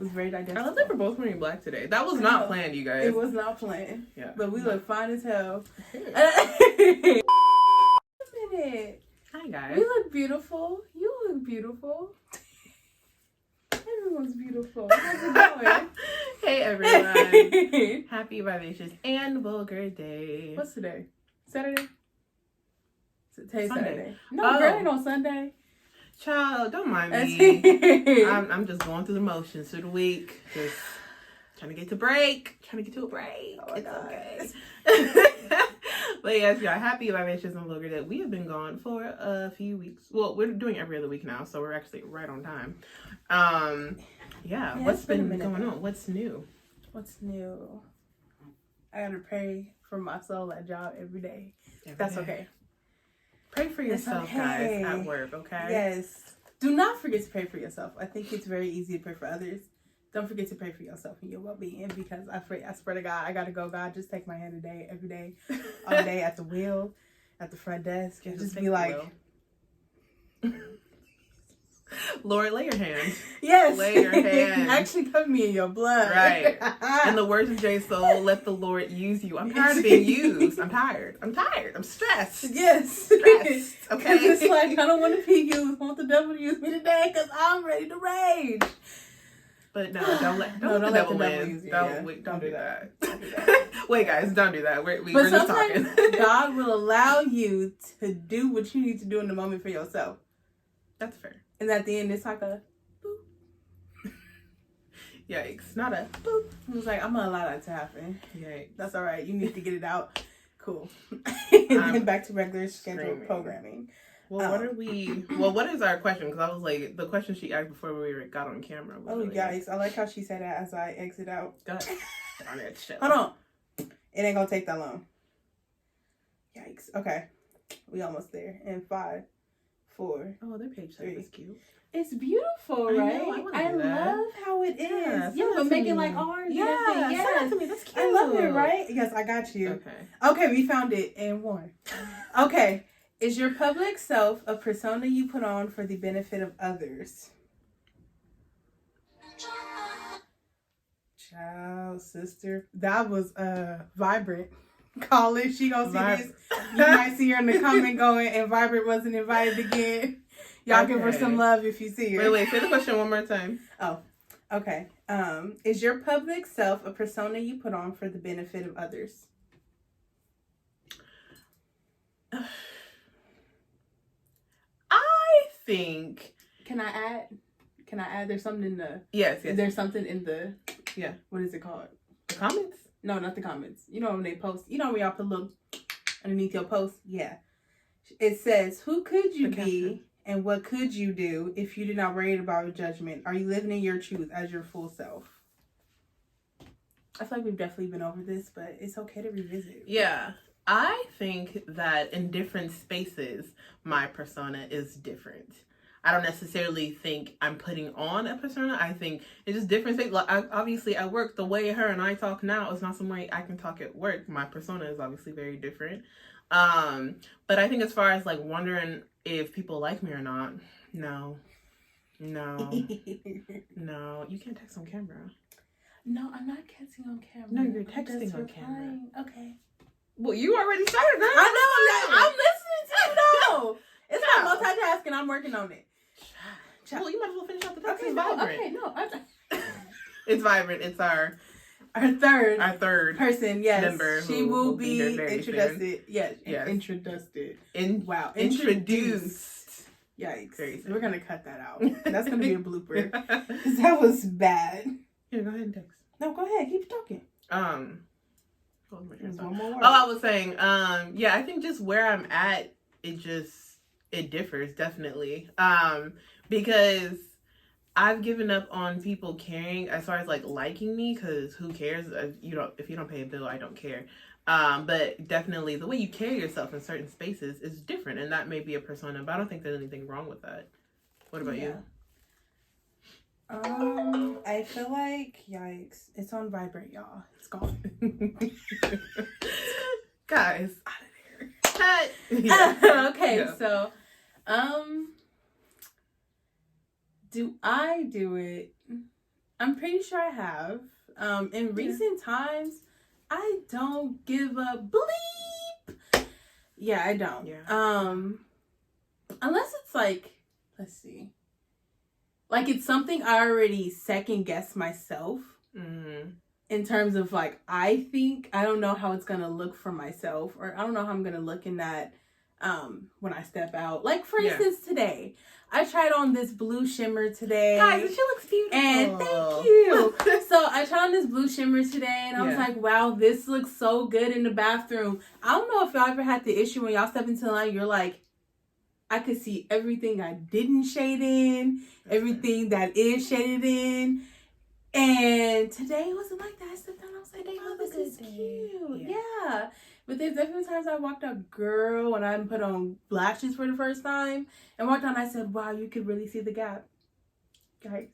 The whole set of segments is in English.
was very digestible. I love that we're both wearing black today. That was not planned, you guys. It was not planned. Yeah. But we look fine as hell. Hey. Wait a minute. Hi, guys. We look beautiful. You look beautiful. Everyone's beautiful. How's it going? Hey, everyone. Happy Vivacious and Vulgar Day. What's today? Saturday? Today's Sunday. Saturday. No, girl, ain't on Sunday. Child, don't mind me. I'm just going through the motions through the week. Just trying to get to break. Trying to get to a break. Oh my it's God. okay. But yes, y'all, happy Vivacious and Vulgar Day. We have been gone for a few weeks. Well, we're doing every other week now, so we're actually right on time. Yeah, what's been going on? What's new? What's new? I gotta pray for my soul at job every day. That's okay. Pray for yourself, guys, at work, okay? Yes. Do not forget to pray for yourself. I think it's very easy to pray for others. Don't forget to pray for yourself and your well-being, because I swear to God, I gotta go. God, just take my hand today, every day, all day at the wheel, at the front desk, and just be like, Lord, lay your hands. Yes. Lay your hands. Actually, cover me in your blood. Right. In the words of J Soul, let the Lord use you. I'm tired of being used. I'm tired. I'm stressed. Yes. Stressed. Okay. It's like, I don't want to be used. I want the devil to use me today because I'm ready to rage. But no, don't let the devil win. Don't do that. Wait, guys, don't do that. We're just talking. God will allow you to do what you need to do in the moment for yourself. That's fair. And at the end, it's like a boop. Yikes. Not a boop. It was like, I'm going to allow that to happen. Yikes. That's all right. You need to get it out. Cool. And then back to regular scheduled programming. Well, what is our question? Because I was like, the question she asked before we got on camera. Oh, yikes. I like how she said that as I exit out. Go ahead. Darn it, shit. Hold on. It ain't going to take that long. Yikes. Okay. We almost there. In 5, 4. Oh, their page type is cute. It's beautiful, right? I love how it is. Yeah, but make it like ours. Yeah, yes. send it to me. That's cute. I love it, right? Yes, I got you. Okay, we found it in 1. Okay. Is your public self a persona you put on for the benefit of others? Child, sister. That was Vibrant. Call it. She gonna see this. You might see her in the comment going, and Vibrant wasn't invited again. Y'all give her some love if you see her. Wait, say the question one more time. Oh, okay. Is your public self a persona you put on for the benefit of others? I think. Can I add? There's something in the. Yes. There's something in the. Yeah. What is it called? The comments? No, not the comments. You know when they post. You know when y'all put a little underneath your post? Yeah. It says, who could you be and what could you do if you did not worry about your judgment? Are you living in your truth as your full self? I feel like we've definitely been over this, but it's okay to revisit. Yeah. I think that in different spaces, my persona is different. I don't necessarily think I'm putting on a persona. I think it's just different things. Like, obviously, at work, the way her and I talk now is not some way I can talk at work. My persona is obviously very different. But I think as far as like wondering if people like me or not, no. No, you can't text on camera. No, I'm not texting on camera. No, you're texting on camera. Okay. Well, you already started that. I know. I'm listening to you. No, it's not multitasking. I'm working on it. Well, you might as well finish out the text. Okay, It's Vibrant. Okay, no. It's Vibrant. It's our third person. Yes, member. She will be introduced. Soon. Yes. Introduced. Yikes. Crazy. We're gonna cut that out. That's gonna be a blooper. Because that was bad. Yeah, go ahead and text. No, go ahead. Keep talking. One more word. I was saying, yeah, I think just where I'm at, it differs definitely. Because I've given up on people caring as far as like liking me, because who cares? If you don't pay a bill, I don't care. But definitely the way you carry yourself in certain spaces is different, and that may be a persona, but I don't think there's anything wrong with that. What about you? I feel like, yikes, it's on Vibrate, y'all. It's gone. Guys, out of there. Yeah. Okay, yeah. So, do I do it? I'm pretty sure I have. In recent times, I don't give a bleep. Yeah, I don't. Yeah. Unless it's like, let's see. Like, it's something I already second guess myself. Mm-hmm. In terms of, like, I don't know how it's going to look for myself. Or I don't know how I'm going to look in that when I step out. Like, for instance, today. I tried on this blue shimmer today. Guys, she looks beautiful. And thank you. So I tried on this blue shimmer today, and I was like, wow, this looks so good in the bathroom. I don't know if y'all ever had the issue when y'all step into the line, you're like, I could see everything I didn't shade in, everything that is shaded in. And today wasn't like that. I stepped down, I was like, oh, this is cute. Yeah. But there's definitely times I walked out, girl, when I put on lashes for the first time, and walked on, I said, wow, you could really see the gap. Guys.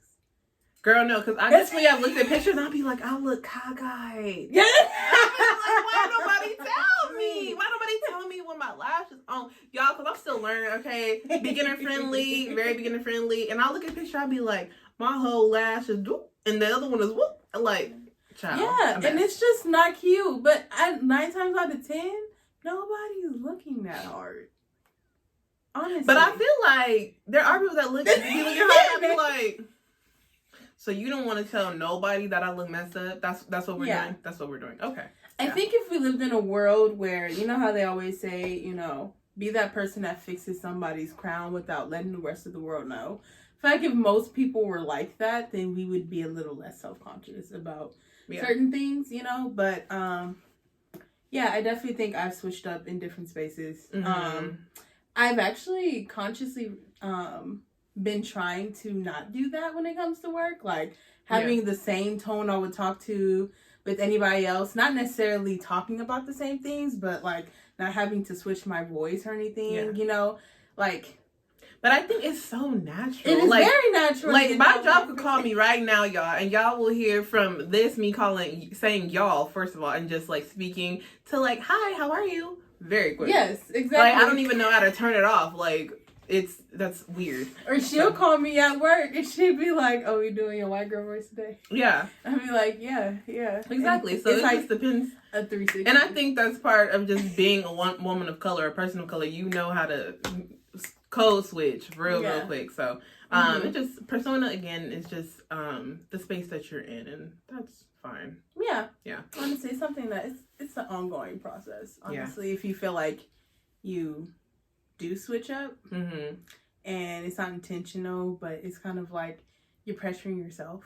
Girl, no, because honestly, I looked at pictures and I'll be like, I look cockeyed. Yeah. Like, why nobody tell me? Why nobody tell me when my lashes on? Y'all, because I'm still learning, okay? Beginner friendly, very beginner friendly. And I'll look at a picture, I'll be like, my whole lash is doop, and the other one is whoop. Like, child. Yeah, and it's just not cute. But 9 times out of 10, nobody's looking that hard. Honestly. But I feel like there are people that look hard and be like, so you don't want to tell nobody that I look messed up? That's what we're doing? That's what we're doing. Okay. I think if we lived in a world where, you know how they always say, you know, be that person that fixes somebody's crown without letting the rest of the world know. I feel like if most people were like that, then we would be a little less self-conscious about certain things, you know? But, yeah, I definitely think I've switched up in different spaces. Mm-hmm. I've actually consciously been trying to not do that when it comes to work. Like, having the same tone I would talk to with anybody else. Not necessarily talking about the same things, but, like, not having to switch my voice or anything, you know? Like... But I think it's so natural. It is very natural. Like, my job could call me right now, y'all, and y'all will hear from this, me saying y'all, first of all, and just, like, speaking to, like, hi, how are you? Very quick. Yes, exactly. Like, I don't even know how to turn it off. Like, that's weird. Or she'll call me at work, and she'd be like, oh, we doing your white girl voice today? Yeah. I'd be like, yeah. Exactly. And so it like just depends. A 360. And I think that's part of just being a woman of color, a person of color. You know how to... code switch real quick. So it just persona again is just the space that you're in, and that's fine. Yeah Honestly, it's something that it's an ongoing process, honestly. If you feel like you do switch up and it's not intentional, but it's kind of like you're pressuring yourself.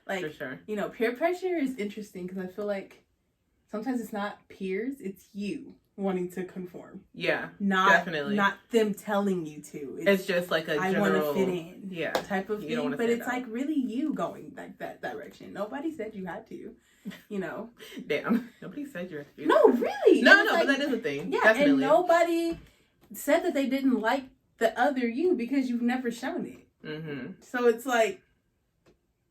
Like, for sure. You know, peer pressure is interesting because I feel like sometimes it's not peers, it's you wanting to conform. Definitely. Not them telling you to. It's just like a general... I want to fit in. Type of thing. But it's like really you going that direction. Nobody said you had to. You know. Damn. Nobody said you had to. No, really. No, but that is a thing. Yeah, definitely. And nobody said that they didn't like the other you because you've never shown it. Mm-hmm. So it's like...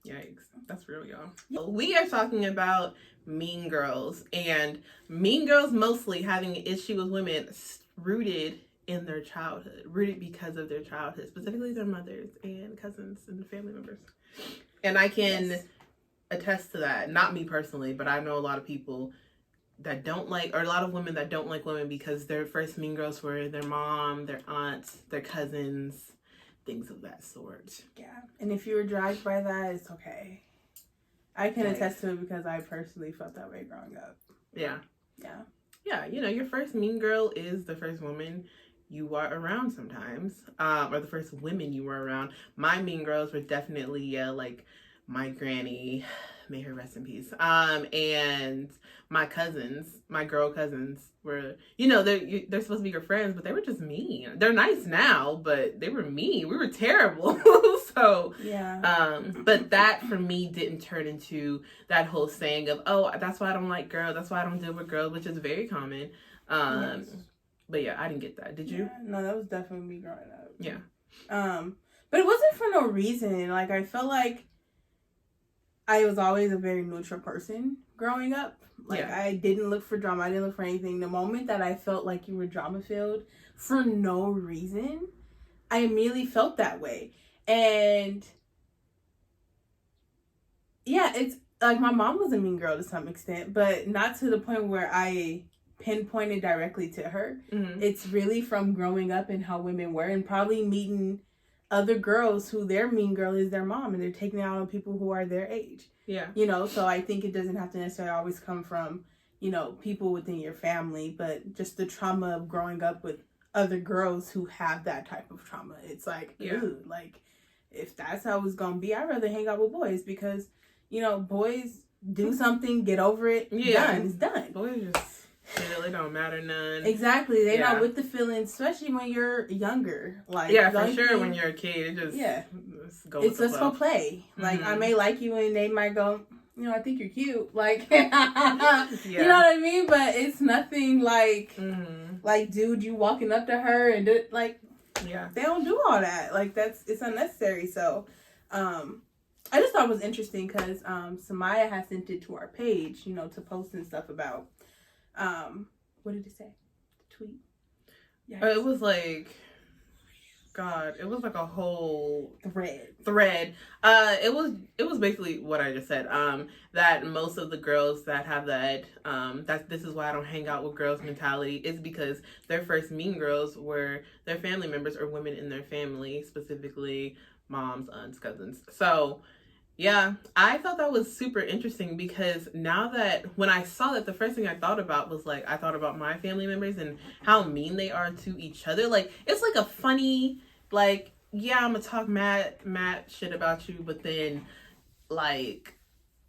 Yikes. That's real, y'all. We are talking about Mean Girls, and Mean Girls mostly having an issue with women rooted in their childhood, rooted because of their childhood, specifically their mothers and cousins and family members. And I can attest to that. Not me personally, but I know a lot of people that don't like, or a lot of women that don't like women because their first Mean Girls were their mom, their aunts, their cousins, things of that sort. Yeah. And if you were dragged by that, it's okay. I can attest to it because I personally felt that way growing up. Yeah, you know, your first Mean Girl is the first woman you are around sometimes. Or the first women you were around. My Mean Girls were definitely, like, my granny, may her rest in peace. And my cousins, my girl cousins were, you know, they're supposed to be your friends, but they were just mean. They're nice now, but they were mean. We were terrible. So, but that for me didn't turn into that whole saying of, oh, that's why I don't like girls. That's why I don't deal with girls, which is very common. But yeah, I didn't get that. Did you? No, that was definitely me growing up. Yeah. But it wasn't for no reason. Like, I felt like I was always a very neutral person growing up. Like, I didn't look for drama. I didn't look for anything. The moment that I felt like you were drama-filled for no reason, I immediately felt that way. And Yeah, it's like my mom was a mean girl to some extent, but not to the point where I pinpointed directly to her. Mm-hmm. It's really from growing up and how women were, and probably meeting other girls who their mean girl is their mom, and they're taking it out on people who are their age. Yeah. You know, so I think it doesn't have to necessarily always come from, you know, people within your family, but just the trauma of growing up with other girls who have that type of trauma. It's like, ew, like, if that's how it's gonna be, I'd rather hang out with boys because, you know, boys do something, get over it, done. It's done. Boys just, they don't matter none. Exactly. They're not with the feelings, especially when you're younger. Like, for sure, when you're a kid, it just, let's go play. Like, I may like you and they might go, you know, I think you're cute. Like, you know what I mean? But it's nothing like, like, dude, you walking up to her and like, they don't do all that. Like, it's unnecessary. So, I just thought it was interesting because Samaya had sent it to our page, you know, to post and stuff about, what did it say? The tweet? Yeah. It was like, God, it was like a whole thread. It was basically what I just said. That most of the girls that have that this is why I don't hang out with girls mentality is because their first mean girls were their family members or women in their family, specifically moms, aunts, cousins. So yeah, I thought that was super interesting because now that when I saw that, the first thing I thought about was like, I thought about my family members and how mean they are to each other. Like, it's like a funny, like, yeah, I'm gonna talk mad shit about you, but then like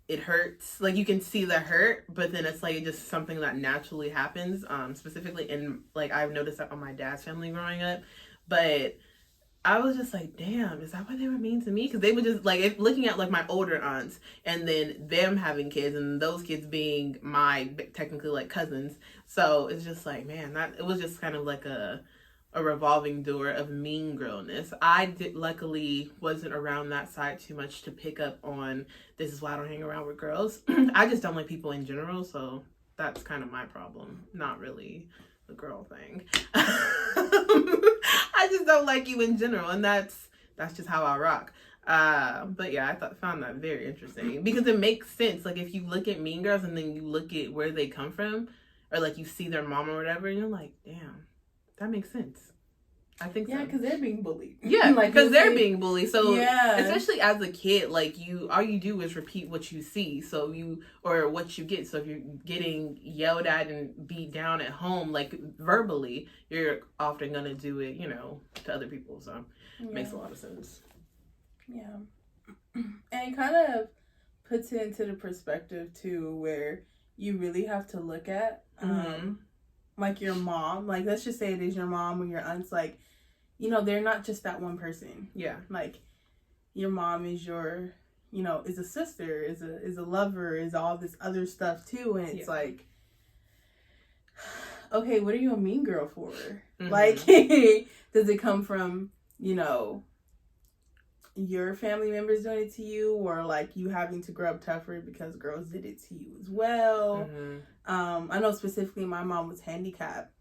it hurts. Like, you can see the hurt, but then it's like just something that naturally happens. Specifically in, like, I've noticed that on my dad's family growing up, but I was just like, damn, is that why they were mean to me? Because they would just, like, looking at, like, my older aunts and then them having kids and those kids being my, technically, like, cousins. So it's just like, man, it was just kind of like a revolving door of mean girlness. Luckily wasn't around that side too much to pick up on, this is why I don't hang around with girls. I just don't like people in general, so that's kind of my problem. Not really the girl thing. I just don't like you in general, and that's just how I rock. But yeah, I found that very interesting because it makes sense. Like, if you look at Mean Girls and then you look at where they come from, or like you see their mom or whatever, and you're like, damn, that makes sense. I think so. Yeah, because they're being bullied. Yeah, like, because they're being bullied. So, especially as a kid, like, all you do is repeat what you see. So or what you get. So if you're getting yelled at and beat down at home, like, verbally, you're often going to do it, you know, to other people. So it makes a lot of sense. Yeah. And it kind of puts it into the perspective, too, where you really have to look at, like, your mom. Like, let's just say it is your mom or your aunts, like, you know, they're not just that one person. Yeah. Like, your mom is your, you know, is a sister, is a lover, is all this other stuff too. And it's like, okay, what are you a mean girl for? Like, does it come from, you know, your family members doing it to you, or like you having to grow up tougher because girls did it to you as well? I know specifically my mom was handicapped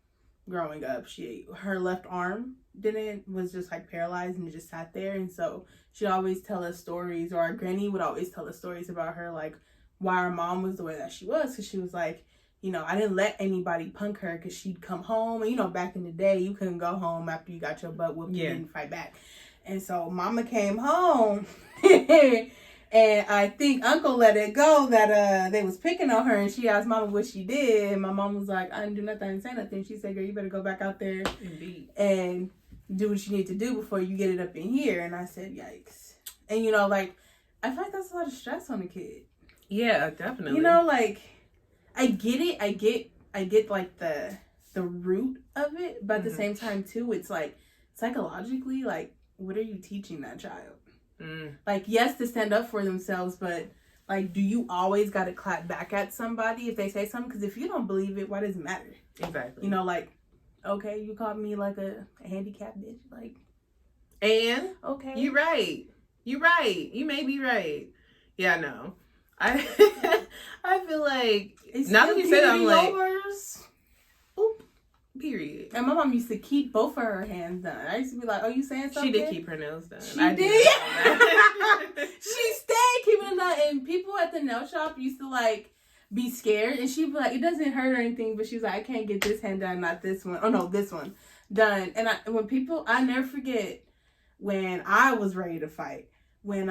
growing up. Her left arm was just like paralyzed and it just sat there, and so she'd always tell us stories, or our granny would always tell us stories about her, like why our mom was the way that she was, because she was like, you know, I didn't let anybody punk her because she'd come home, and you know, back in the day you couldn't go home after you got your butt whooped and didn't fight back. And so mama came home and I think uncle let it go that they was picking on her, and she asked mama what she did, and my mom was like, I didn't do nothing, I didn't say nothing. She said, girl, you better go back out there and do what you need to do before you get it up in here. And I said, yikes. And you know, like, I feel like that's a lot of stress on a kid. Yeah, definitely. You know, like, I get it. I get like the root of it, but at the same time too, it's like psychologically, like, what are you teaching that child? Like, yes, to stand up for themselves, but like, do you always got to clap back at somebody if they say something? Because if you don't believe it, why does it matter? Exactly. You know, like, okay, you called me like a handicapped bitch, like, and okay, you're right. You may be right. Yeah, no, I feel like now that you say that, I'm like, oop. Period. And my mom used to keep both of her hands done. I used to be like, oh, you saying something? She did keep her nails done. She did. She stayed keeping them done. And people the nail shop used to like be scared, and she'd be like, it doesn't hurt or anything, but she was like, I can't get this hand done, not this one. Oh no, this one done. And I never forget when I was ready to fight. When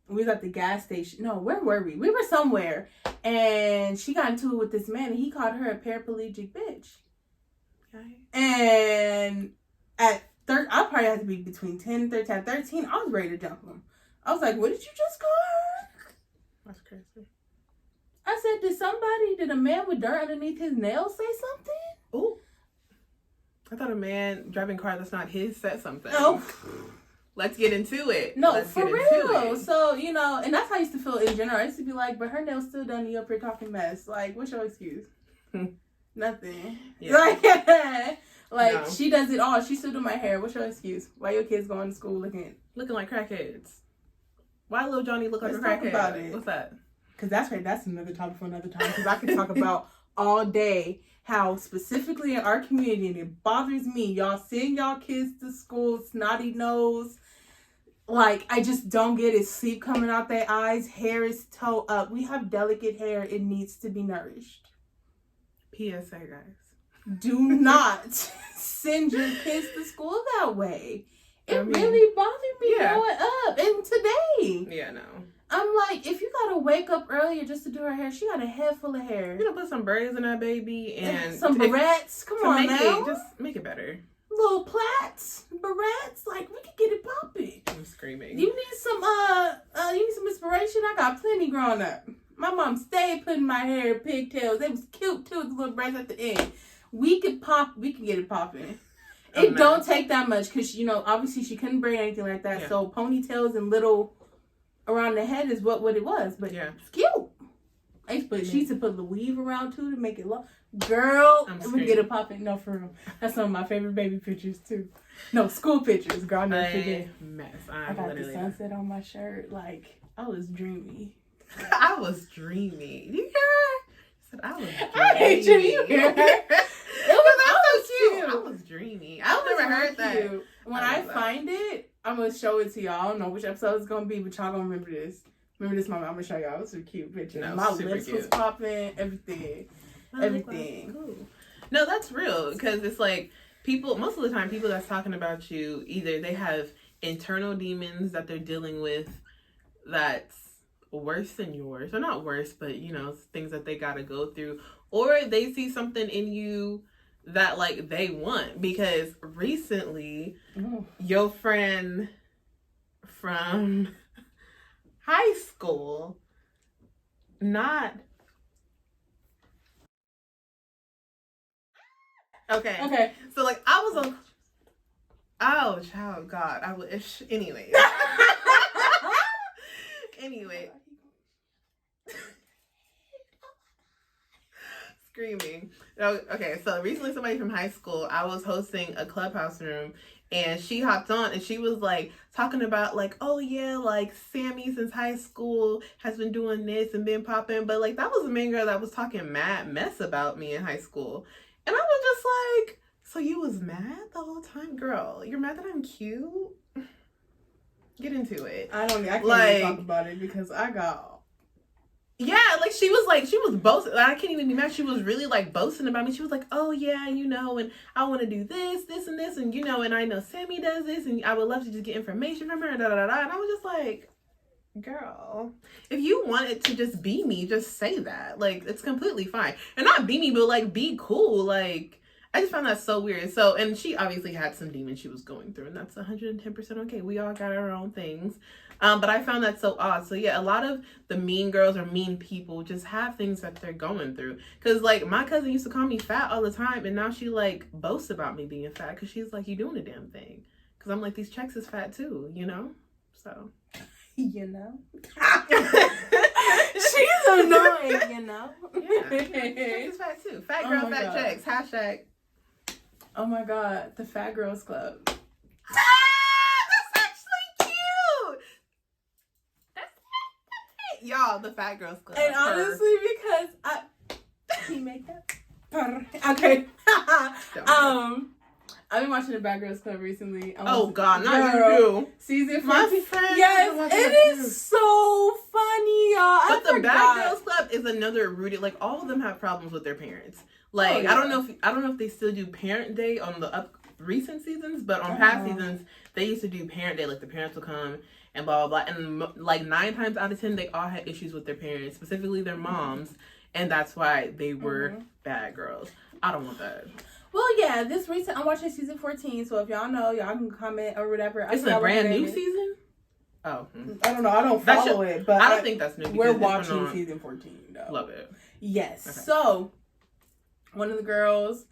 we was at the gas station. No, where were we? We were somewhere, and she got into it with this man, and he called her a paraplegic bitch. Okay. And I probably had to be between 10 and 13. At 13, I was ready to jump him. I was like, what did you just call her? That's crazy. I said, did a man with dirt underneath his nails say something? Ooh. I thought a man driving a car that's not his said something. No. Let's get into it. No, for real. So, and that's how I used to feel in general. I used to be like, but her nails still done, you up here talking mess. Like, what's your excuse? Nothing. Yeah. Like, no. She does it all. She still do my hair. What's your excuse? Why your kids going to school looking like crackheads? Why little Johnny look like a crackhead? About it. What's that? Because that's right. That's another topic for another time. Because I could talk about all day how specifically in our community, and it bothers me, y'all send y'all kids to school, snotty nose. Like, I just don't get it. Sleep coming out their eyes. Hair is toe up. We have delicate hair. It needs to be nourished. PSA, guys. Do not send your kids to school that way. It really bothered me growing up. And today. Yeah, no. I'm like, if you gotta wake up earlier just to do her hair, she got a head full of hair. You know, put some braids in that baby and some barrettes. Come on now. Just make it better. Little plaits, barrettes, like we could get it popping. I'm screaming. You need some inspiration? I got plenty growing up. My mom stayed putting my hair in pigtails. It was cute too, with the little braids at the end. We could get it popping. It don't take that much because obviously she couldn't braid anything like that. Yeah. So ponytails and little around the head is what it was. But it's cute. She used to put the weave around too to make it long. Girl, we get it popping. No, for real. That's some of my favorite baby pictures too. No, school pictures. Girl, I never forget. Mess. I got the sunset on my shirt. Like, I was dreamy. I was dreamy. You hear her? I was dreamy. I hate you. You hear her? So cute. I was dreamy. I've never heard that. When I find it, I'm going to show it to y'all. I don't know which episode it's going to be, but y'all going to remember this. Remember this moment. I'm going to show y'all. It was a cute picture. No, my lips was popping. Everything. Everything. Cool. No, that's real. Because it's like most of the time, people that's talking about you, either they have internal demons that they're dealing with that's worse than yours. Or not worse, but, things that they got to go through. Or they see something in you that like they want, because recently your friend from high school okay so like I was on God, I wish anyway screaming. Okay, so recently somebody from high school, I was hosting a clubhouse room, and she hopped on and she was like talking about like, oh yeah, like Sami since high school has been doing this and been popping, but like that was the main girl that was talking mad mess about me in high school. And I was just like, so you was mad the whole time? Girl, you're mad that I'm cute? Get into it. I can't even talk about it because I got... Yeah, like she was boasting. I can't even be mad. She was really like boasting about me. She was like, oh yeah, and I want to do this and this, and and I know Sami does this, and I would love to just get information from her, da da da. And I was just like, girl, if you wanted to just be me, just say that. Like, it's completely fine. And not be me, but like be cool. Like, I just found that so weird. So, and she obviously had some demons she was going through, and that's 110% okay. We all got our own things. But I found that so odd. So yeah, a lot of the mean girls or mean people just have things that they're going through. Cause like my cousin used to call me fat all the time, and now she like boasts about me being fat, cause she's like, you doing a damn thing. Cause I'm like, these checks is fat too, So. She's annoying, Yeah, checks is fat too. Fat girl, fat checks. Hashtag. Oh my God, the Fat Girls Club. Y'all, the Fat Girls Club. And honestly, because he make that. Okay. I've been watching the Bad Girls Club recently. Oh God, not you. Season 4. My friend. Yes, it is so funny, y'all. I But the Bad Girls Club is another rooted, like, all of them have problems with their parents. Like, I don't know if they still do Parent Day on the recent seasons, but on past seasons, they used to do Parent Day, like, the parents would come and blah, blah, blah. And, like, 9 times out of 10, they all had issues with their parents, specifically their moms. And that's why they were bad girls. I don't want that. Well, yeah, I'm watching season 14, so if y'all know, y'all can comment or whatever. It's a brand new season? Oh. I don't know. I don't follow it, but I don't think that's new. We're watching season 14, though. Love it. Yes. Okay. So, one of the girls,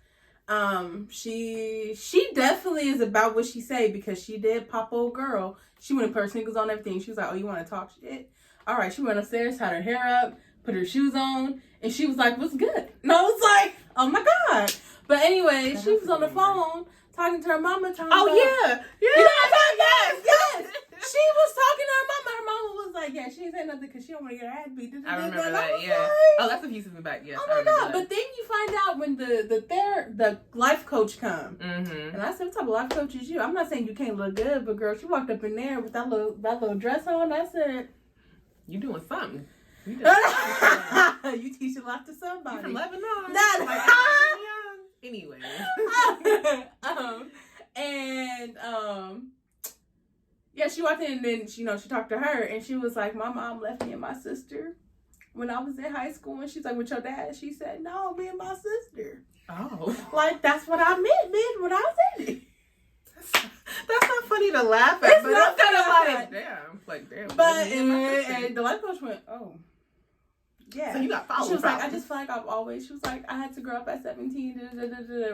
she definitely is about what she say, because she did pop old girl. She went and put her sneakers on, everything. She was like, oh, you want to talk shit? All right. She went upstairs, tied her hair up, put her shoes on, and she was like, what's good? And I was like, oh my God. But anyway, she was on the phone talking to her mama. Yeah. You know what I'm talking? Yes. She was talking to her mama. Her mama was like, yeah, she ain't saying nothing because she don't want to get her ass beat. I remember that, yeah. Like, oh, that's a few seasons back, yes. Oh my God. But then you find out when the life coach come. Mm-hmm. And I said, what type of life coach is you? I'm not saying you can't look good, but girl, she walked up in there with that little dress on. I said, you doing something. You teach a lot to somebody. You from Lebanon. Anyway. Yeah, she walked in and then, she talked to her and she was like, my mom left me and my sister when I was in high school. And she's like, with your dad? She said, no, me and my sister. Oh. Like, that's what I meant, man, when I was in it. That's not funny to laugh at, it's but not kind of like, damn. Like, damn. But, and the life coach went, oh. Yeah. So you got followed. She was like, I just feel like she was like, I had to grow up at 17,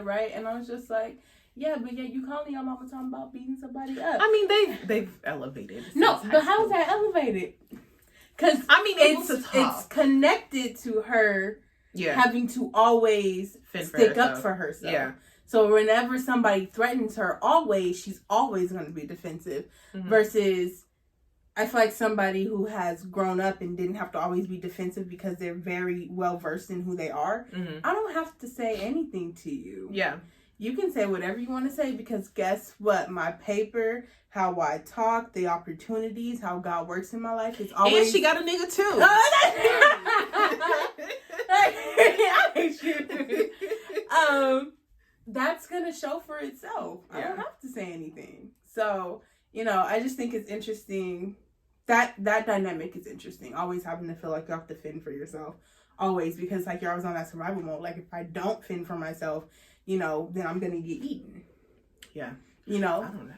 right? And I was just like, yeah, but yeah, you calling your mama talking about beating somebody up. I mean, they've elevated. No, but how is that elevated? Because, I mean, it's connected to her having to always stick up for herself. Yeah. So whenever somebody threatens her, she's always going to be defensive. Mm-hmm. Versus, I feel like somebody who has grown up and didn't have to always be defensive because they're very well versed in who they are. Mm-hmm. I don't have to say anything to you. Yeah. You can say whatever you want to say, because guess what? My paper, how I talk, the opportunities, how God works in my life is always... And she got a nigga too. That's going to show for itself. Yeah. I don't have to say anything. So, I just think it's interesting. That dynamic is interesting. Always having to feel like you have to fend for yourself. Always. Because like you're always on that survival mode. Like if I don't fend for myself, then I'm going to get eaten. Yeah. I don't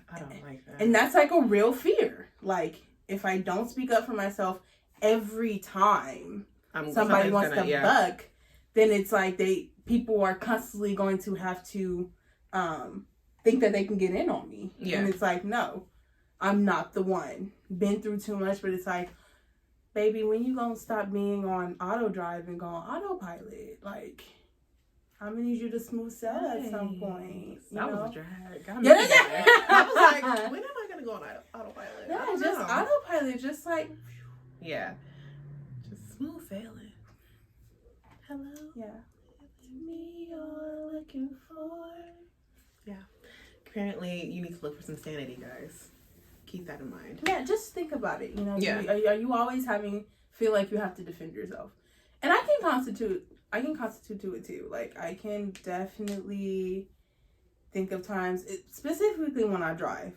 like that. And that's like a real fear. Like if I don't speak up for myself every time somebody wants to buck, then it's like people are constantly going to have to think that they can get in on me. Yeah. And it's like, no, I'm not the one. Been through too much, but it's like, baby, when you gonna stop being on auto drive and go on autopilot? Like, I'm gonna need you to smooth sail at some point. That was a drag. I was like, when am I gonna go on autopilot? Yeah, just autopilot, just like. Yeah. Just smooth sailing. Hello? Yeah. Me you're looking for. Yeah. Apparently, you need to look for some sanity, guys. Keep that in mind. Yeah, just think about it. Yeah. Are you always feel like you have to defend yourself? And I can constitute to it too. Like, I can definitely think of times, specifically when I drive.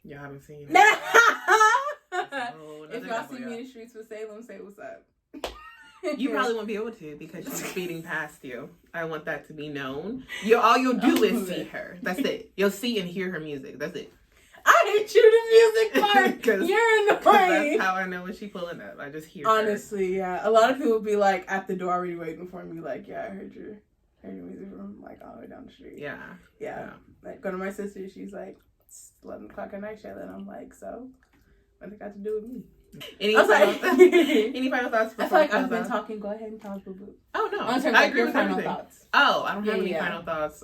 Y'all haven't seen it. If y'all see me in the streets with Salem, say what's up. You probably won't be able to because she's speeding past you. I want that to be known. All you'll do is see her. That's it. You'll see and hear her music. That's it. I hate you, the music part. You're annoying. That's how I know when she's pulling up. I just hear Honestly, yeah. A lot of people be like at the door already waiting for me. Like, yeah, I heard your music from like all the way down the street. Yeah. Like, go to my sister. She's like, it's 11 o'clock at night, Shayla. And I'm like, so what it got to do with me? Any final thoughts? I feel like I've been talking. Go ahead and talk, boo boo. Oh no, I agree with everything. Thoughts. Oh, I don't have any final thoughts.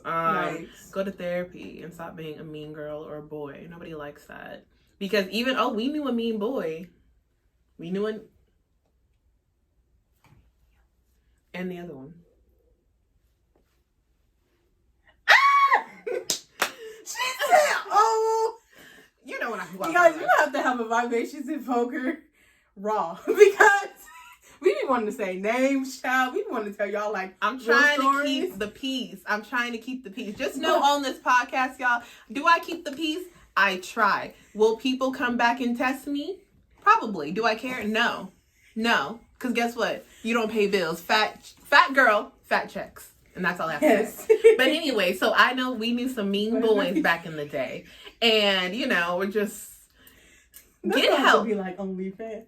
Go to therapy and stop being a mean girl or a boy. Nobody likes that because we knew a mean boy. We knew and the other one. She said, "Oh." You know what you guys, you have to have a Vivacious Vulgar raw because we didn't want to say names, child. We want to tell y'all like I'm trying to stories. keep the peace. I'm trying to keep the peace. Just know on this podcast, y'all, do I keep the peace? I try. Will people come back and test me? Probably. Do I care? No. Because guess what? You don't pay bills. Fat girl, fat checks. And that's all I have to say. But anyway, so I know we knew some mean boys back in the day. And, you know, we're just... Get help. Be like OnlyFans.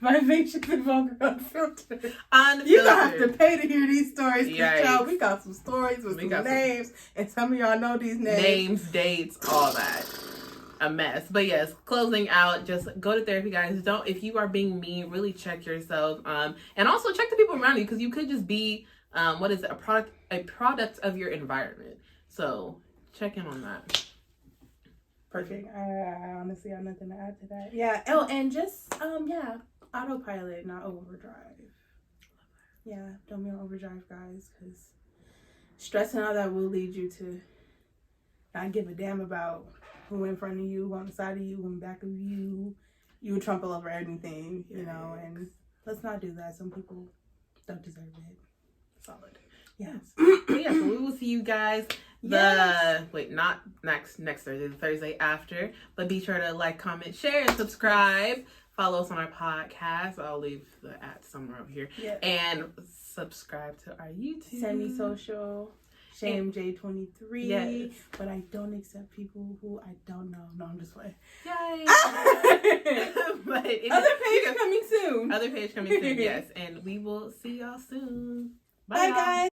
Vivacious and Vulgar Unfiltered. Unfiltered. You gonna have to pay to hear these stories. Y'all, we got some stories with some names. And some of y'all know these names. Names, dates, all that. A mess. But yes, closing out, just go to therapy, guys. Don't, if you are being mean, really check yourself. And also check the people around you, because you could just be, a product of your environment. So check in on that. Perfect. I honestly have nothing to add to that. Yeah. Oh, and just autopilot, not overdrive. Yeah, don't be on overdrive, guys, because stressing out that will lead you to not give a damn about who in front of you, who on the side of you, who in back of you. You would trample over anything, you know, and let's not do that. Some people don't deserve it. Solid. Yes. Yeah, so we will see you guys not next Thursday, the Thursday after. But be sure to like, comment, share, and subscribe. Follow us on our podcast. I'll leave the @ somewhere over here. Yep. And subscribe to our YouTube. Sami social. ShamJ23. Yes. But I don't accept people who I don't know. No, I'm just playing. Yay. But other page coming soon. Other page coming soon, yes. And we will see y'all soon. Bye guys.